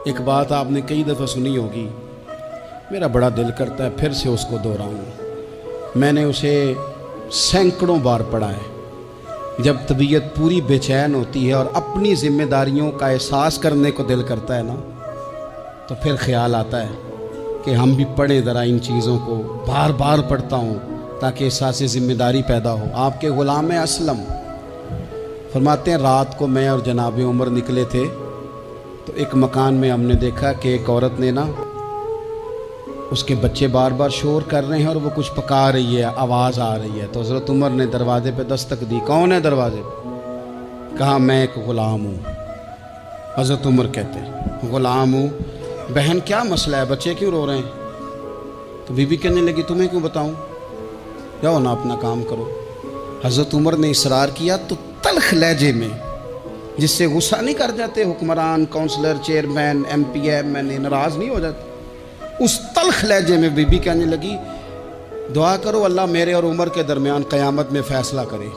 ایک بات آپ نے کئی دفعہ سنی ہوگی، میرا بڑا دل کرتا ہے پھر سے اس کو دہراؤں۔ میں نے اسے سینکڑوں بار پڑھا ہے۔ جب طبیعت پوری بے چین ہوتی ہے اور اپنی ذمہ داریوں کا احساس کرنے کو دل کرتا ہے نا، تو پھر خیال آتا ہے کہ ہم بھی پڑھیں ذرا ان چیزوں کو۔ بار بار پڑھتا ہوں تاکہ احساس ذمہ داری پیدا ہو۔ آپ کے غلام اسلم فرماتے ہیں رات کو میں اور جناب عمر نکلے تھے تو ایک مکان میں ہم نے دیکھا کہ ایک عورت نے نا، اس کے بچے بار بار شور کر رہے ہیں اور وہ کچھ پکا رہی ہے، آواز آ رہی ہے۔ تو حضرت عمر نے دروازے پہ دستک دی۔ کون ہے دروازے پہ؟ کہا میں ایک غلام ہوں۔ حضرت عمر کہتے ہیں غلام ہوں؟ بہن کیا مسئلہ ہے، بچے کیوں رو رہے ہیں؟ تو بی بی کہنے لگی تمہیں کیوں بتاؤں، جاؤ نا اپنا کام کرو۔ حضرت عمر نے اصرار کیا تو تلخ لہجے میں، جس سے غصہ نہیں کر جاتے حکمران، councillor, chairman, M P M N A ناراض نہیں ہو جاتے، اس تلخ لہجے میں بی بی کہنے لگی دعا کرو اللہ میرے اور عمر کے درمیان قیامت میں فیصلہ کرے۔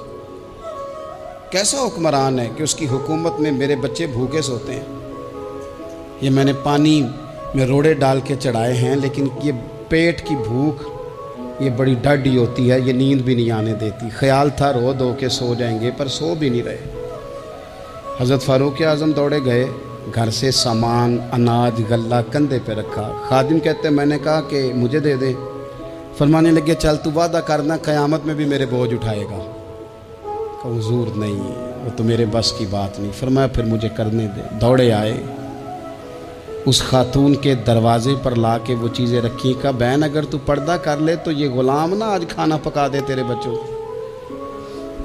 کیسا حکمران ہے کہ اس کی حکومت میں میرے بچے بھوکے سوتے ہیں؟ یہ میں نے پانی میں روڑے ڈال کے چڑھائے ہیں، لیکن یہ پیٹ کی بھوک یہ بڑی ڈاڈی ہوتی ہے، یہ نیند بھی نہیں آنے دیتی۔ خیال تھا رو دو کے سو جائیں گے، پر سو بھی نہیں رہے۔ حضرت فاروق اعظم دوڑے گئے، گھر سے سامان، اناج، غلہ کندھے پہ رکھا۔ خادم کہتے میں نے کہا کہ مجھے دے دیں۔ فرمانے لگے چل تو وعدہ کرنا قیامت میں بھی میرے بوجھ اٹھائے گا۔ کہ حضور نہیں، وہ تو میرے بس کی بات نہیں۔ فرمایا پھر مجھے کرنے دے۔ دوڑے آئے، اس خاتون کے دروازے پر لا کے وہ چیزیں رکھی۔ کہا بہن اگر تو پردہ کر لے تو یہ غلام نا آج کھانا پکا دے تیرے بچوں۔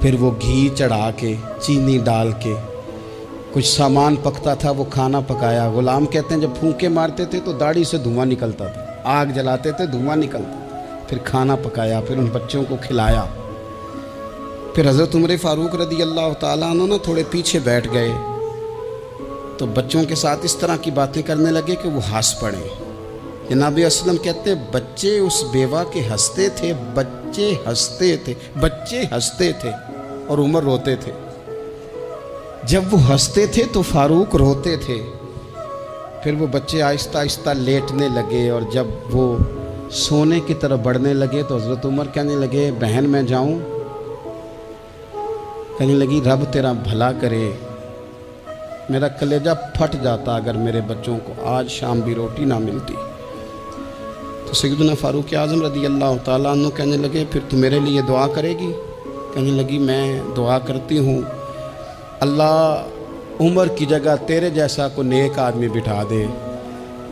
پھر وہ گھی چڑھا کے، چینی ڈال کے، کچھ سامان پکتا تھا وہ کھانا پکایا۔ غلام کہتے ہیں جب پھونکے مارتے تھے تو داڑھی سے دھواں نکلتا تھا، آگ جلاتے تھے دھواں نکلتا تھا۔ پھر کھانا پکایا، پھر ان بچوں کو کھلایا۔ پھر حضرت عمر فاروق رضی اللہ تعالیٰ عنہ نا تھوڑے پیچھے بیٹھ گئے تو بچوں کے ساتھ اس طرح کی باتیں کرنے لگے کہ وہ ہنس پڑے۔ جناب اسلم کہتے بچے اس بیوہ کے ہنستے تھے، بچے ہنستے تھے اور عمر روتے تھے۔ جب وہ ہنستے تھے تو فاروق روتے تھے۔ پھر وہ بچے آہستہ آہستہ لیٹنے لگے، اور جب وہ سونے کی طرف بڑھنے لگے تو حضرت عمر کہنے لگے بہن میں جاؤں؟ کہنے لگی رب تیرا بھلا کرے، میرا کلیجہ پھٹ جاتا اگر میرے بچوں کو آج شام بھی روٹی نہ ملتی۔ تو سیدنا فاروق اعظم رضی اللہ تعالیٰ عنہ کہنے لگے پھر تو میرے لیے دعا کرے گی؟ کہنے لگی میں دعا کرتی ہوں اللہ عمر کی جگہ تیرے جیسا کو نیک آدمی بٹھا دے۔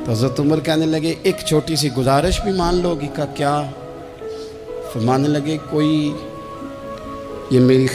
تو حضرت عمر کہنے لگے ایک چھوٹی سی گزارش بھی مان لو گی؟ کا کیا؟ فرمانے لگے کوئی یہ میری